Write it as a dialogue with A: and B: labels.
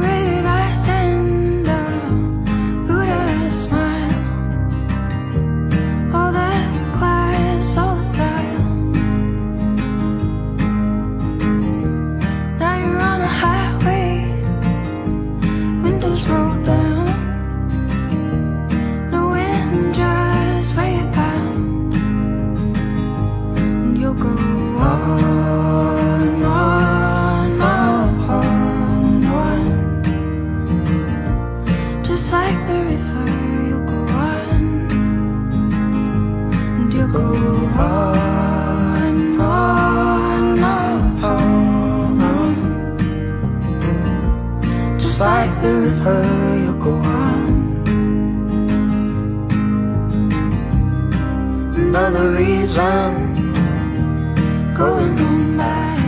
A: red eyes and a Buddha smile. All that class, all the style. Now you're on a highway, windows rolled down. No wind, just way bound. And you'll go on, on, on. Just like the river, you'll go on. And you'll go on, on, on. Just like the river, you'll go on. Another reason going on back.